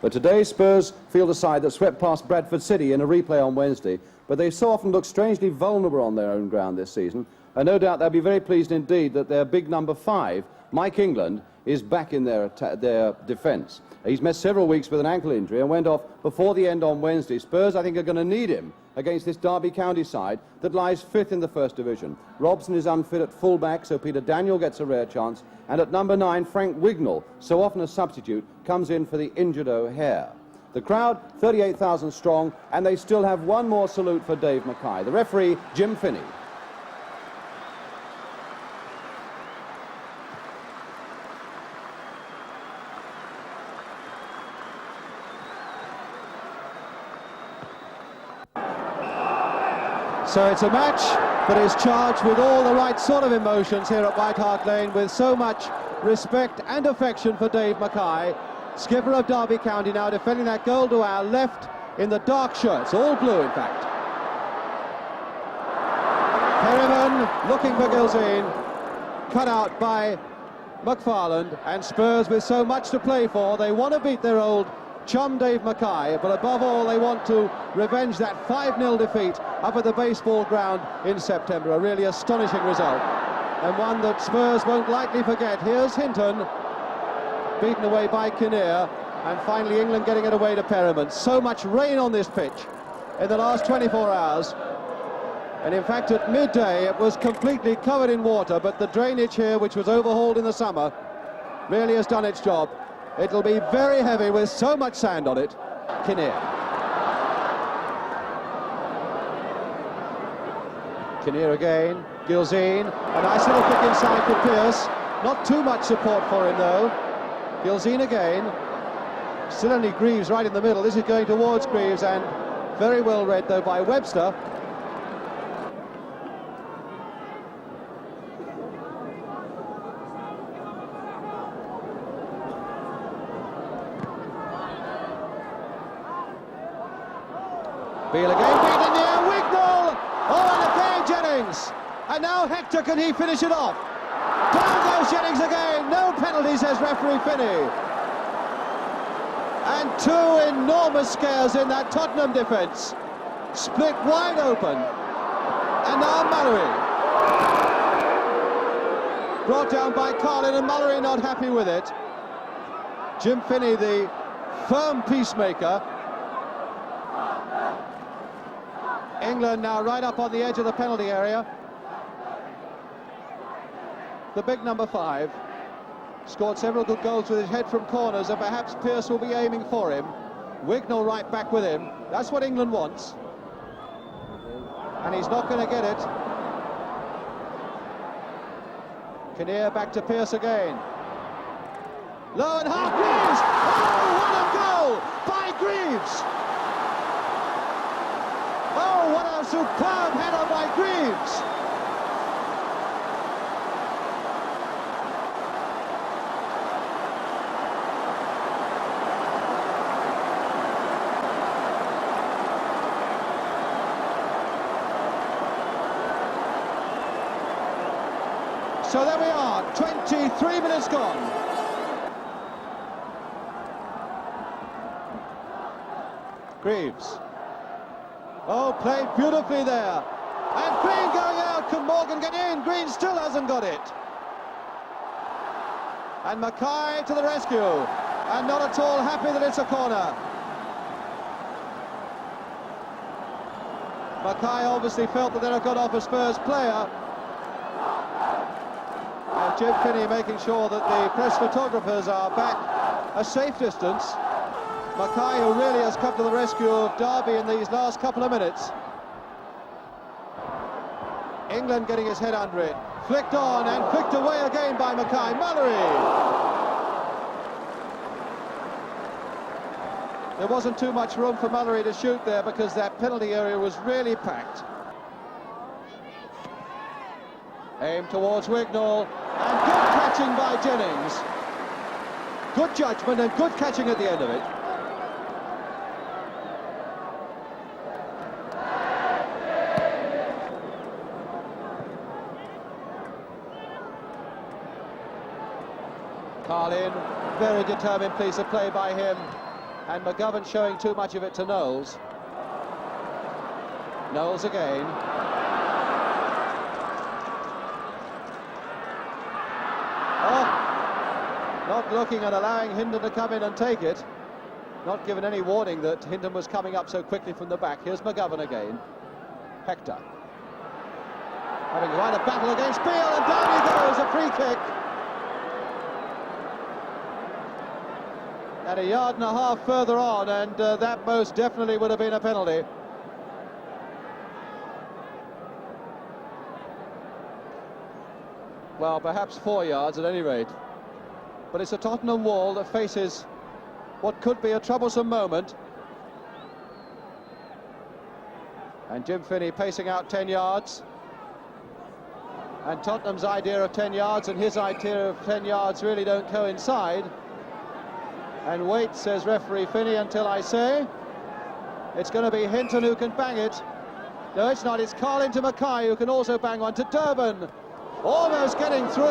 But today Spurs field a side that swept past Bradford City in a replay on Wednesday, but they so often look strangely vulnerable on their own ground this season, and no doubt they'll be very pleased indeed that their big number 5, Mike England, is back in their defence. He's missed several weeks with an ankle injury and went off before the end on Wednesday. Spurs, I think, are going to need him against this Derby County side that lies 5th in the First Division. Robson is unfit at full-back, so Peter Daniel gets a rare chance, and at number 9, Frank Wignall, so often a substitute, comes in for the injured O'Hare. The crowd, 38,000 strong, and they still have one more salute for Dave Mackay. The referee, Jim Finney. So it's a match that is charged with all the right sort of emotions here at White Hart Lane, with so much respect and affection for Dave Mackay, skipper of Derby County, now defending that goal to our left in the dark shirts, all blue in fact. Perryman looking for Gilzine, cut out by McFarland, and Spurs with so much to play for. They want to beat their old chum Dave Mackay, but above all they want to revenge that 5-0 defeat up at the baseball ground in September. A really astonishing result, and one that Spurs won't likely forget. Here's Hinton, beaten away by Kinnear, and finally England getting it away to Perryman. So much rain on this pitch in the last 24 hours, and in fact at midday it was completely covered in water, but the drainage here, which was overhauled in the summer, really has done its job. It'll be very heavy with so much sand on it. Kinnear. Kinnear again. Gilzine. A nice little kick inside for Pearce. Not too much support for him though. Gilzine again. Still only Greaves right in the middle. This is going towards Greaves, and very well read though by Webster. Beale again, beaten in the air, Wignall! Oh, and again Jennings! And now Hector, can he finish it off? Down goes Jennings again, no penalty, says referee Finney. And two enormous scares in that Tottenham defence. Split wide open. And now Mallory. Brought down by Carlin, and Mallory not happy with it. Jim Finney, the firm peacemaker. England now right up on the edge of the penalty area. The big number 5 scored several good goals with his head from corners, and perhaps Pearce will be aiming for him. Wignall right back with him. That's what England wants, and he's not going to get it. Kinnear back to Pearce again. Low and half Greaves! Oh, what a goal by Greaves! Oh, what a superb header by Greaves! So there we are, 23 minutes gone. Greaves. Oh, played beautifully there. And Green going out. Can Morgan get in? Green still hasn't got it. And Mackay to the rescue. And not at all happy that it's a corner. Mackay obviously felt that they'd have got off a Spurs player. And Jim Finney making sure that the press photographers are back a safe distance. Mackay, who really has come to the rescue of Derby in these last couple of minutes. England getting his head under it. Flicked on and flicked away again by Mackay. Mallory! There wasn't too much room for Mallory to shoot there because that penalty area was really packed. Aim towards Wignall, and good catching by Jennings. Good judgment and good catching at the end of it. Carlin, very determined piece of play by him. and McGovern showing too much of it to Knowles. Knowles again. Oh, not looking and allowing Hinton to come in and take it. Not given any warning that Hinton was coming up so quickly from the back. Here's McGovern again. Hector. Having won a battle against Beale, and down he goes, a free kick. And a yard and a half further on, and that most definitely would have been a penalty. Well, perhaps 4 yards at any rate. But it's a Tottenham wall that faces what could be a troublesome moment. And Jim Finney pacing out 10 yards. And Tottenham's idea of 10 yards and his idea of 10 yards really don't coincide. And wait, says referee Finney, until I say. It's going to be Hinton who can bang it. No, it's not. It's Carlin to Mackay, who can also bang one to Durban. Almost getting through.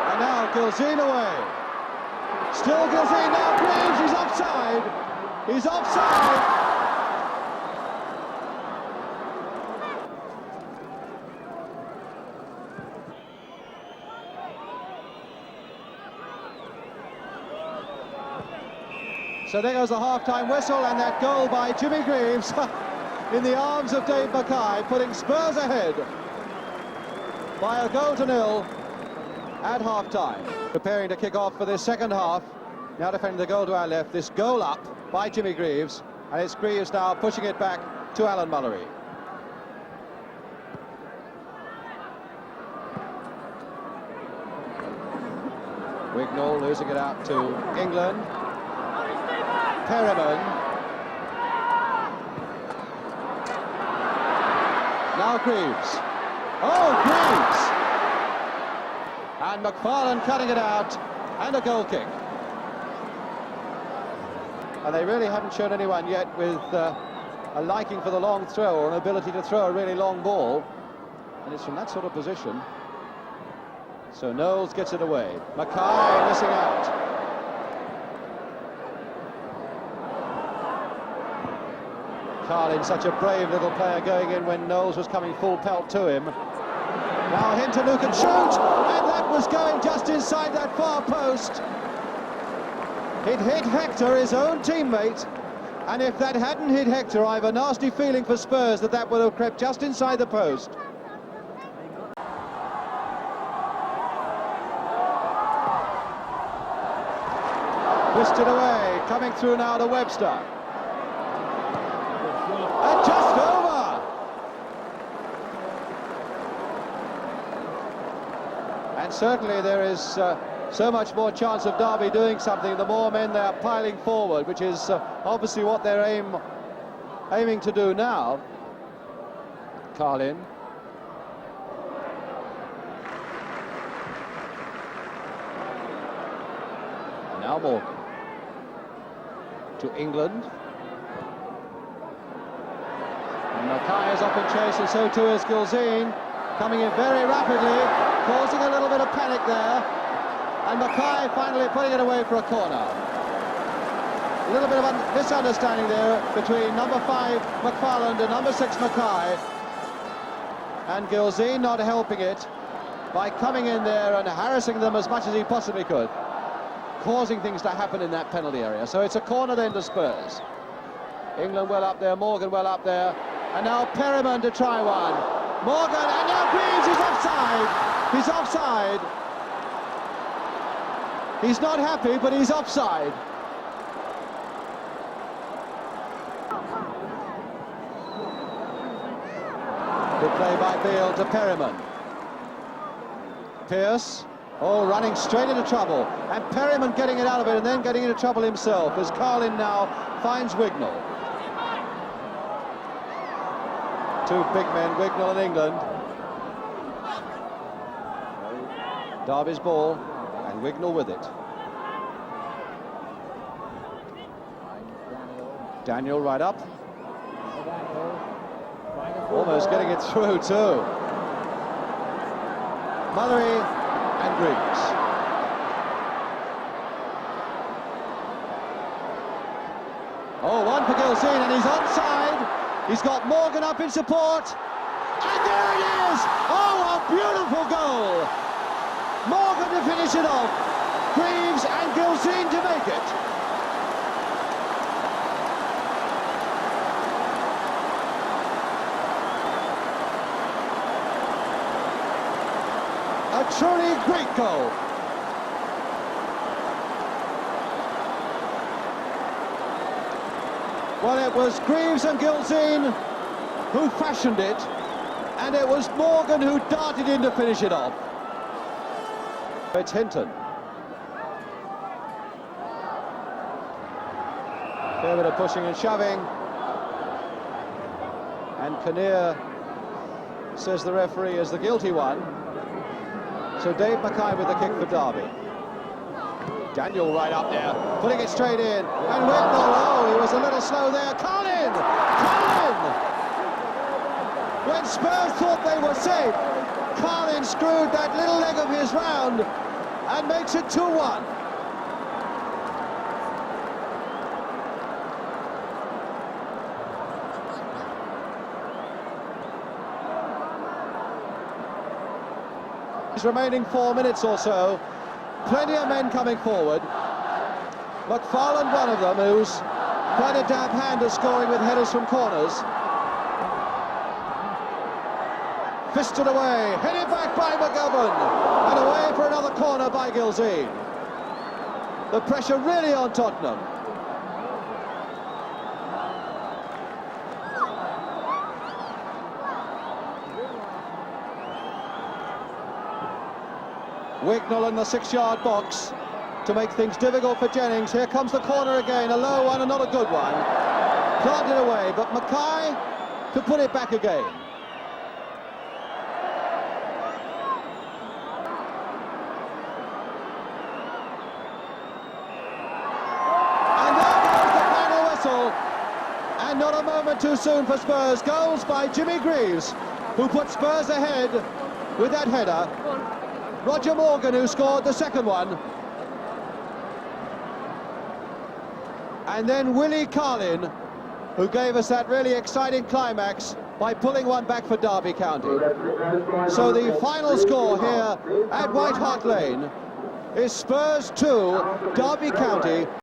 And now Gilzean away. Still Gilzean, now Greaves, he's offside. He's offside. So there goes the half-time whistle, and that goal by Jimmy Greaves in the arms of Dave Mackay, putting Spurs ahead by a goal to nil at half-time. Preparing to kick off for this second half. Now defending the goal to our left. This goal up by Jimmy Greaves, and it's Greaves now pushing it back to Alan Mullery. Wignall losing it out to England. Perriman. Now Greaves. Oh, Greaves! And McFarlane cutting it out, and a goal kick. And they really haven't shown anyone yet with a liking for the long throw, or an ability to throw a really long ball. And it's from that sort of position. So Knowles gets it away. Mackay missing out. Carlin, such a brave little player, going in when Knowles was coming full pelt to him. Now Hinton, who can shoot, and that was going just inside that far post. It hit Hector, his own teammate, and if that hadn't hit Hector, I have a nasty feeling for Spurs that that would have crept just inside the post. Twisted away, coming through now to Webster. And just over! And certainly there is so much more chance of Derby doing something the more men they are piling forward, which is obviously what they're aiming to do now. Carlin. And now Morgan. To England. And Mackay is up in chase, and so too is Gilzean, coming in very rapidly, causing a little bit of panic there. And Mackay finally putting it away for a corner. A little bit of a misunderstanding there between number 5 McFarland and number 6 Mackay. And Gilzean not helping it by coming in there and harassing them as much as he possibly could, causing things to happen in that penalty area. So it's a corner then to Spurs. England well up there, Morgan well up there, and now Perriman to try one. Morgan, and now Greaves is offside. He's offside. He's not happy, but he's offside. Good play by Beale to Perriman. Pearce, oh, running straight into trouble, and Perriman getting it out of it and then getting into trouble himself as Carlin now finds Wignall. Two big men, Wignall and England. Derby's ball, and Wignall with it. Daniel right up. Almost getting it through too. Mallory and Greaves. Oh, one for Gilsine, and he's onside. He's got Morgan up in support. And there it is! Oh, a beautiful goal! Morgan to finish it off. Greaves and Gilsine to make it. A truly great goal. Well, it was Greaves and Gilsine who fashioned it, and it was Morgan who darted in to finish it off. It's Hinton. Fair bit of pushing and shoving. And Kinnear, says the referee, is the guilty one. So Dave Mackay with the kick for Derby. Daniel right up there, putting it straight in. And Whitnall, oh, he was a little slow there. Carlin! Carlin! When Spurs thought they were safe, Carlin screwed that little leg of his round and makes it 2-1. Remaining 4 minutes or so, plenty of men coming forward. McFarland, one of them, who's quite a damp hand at scoring with headers from corners. Fisted away, headed back by McGovern, and away for another corner by Gilsine. The pressure really on Tottenham. Wignall in the 6-yard box to make things difficult for Jennings. Here comes the corner again, a low one and not a good one. Planted away, but Mackay to put it back again. And there goes the final whistle. And not a moment too soon for Spurs. Goals by Jimmy Greaves, who put Spurs ahead with that header. Roger Morgan, who scored the second one. And then Willie Carlin, who gave us that really exciting climax by pulling one back for Derby County. So the final score here at White Hart Lane is Spurs 2, Derby County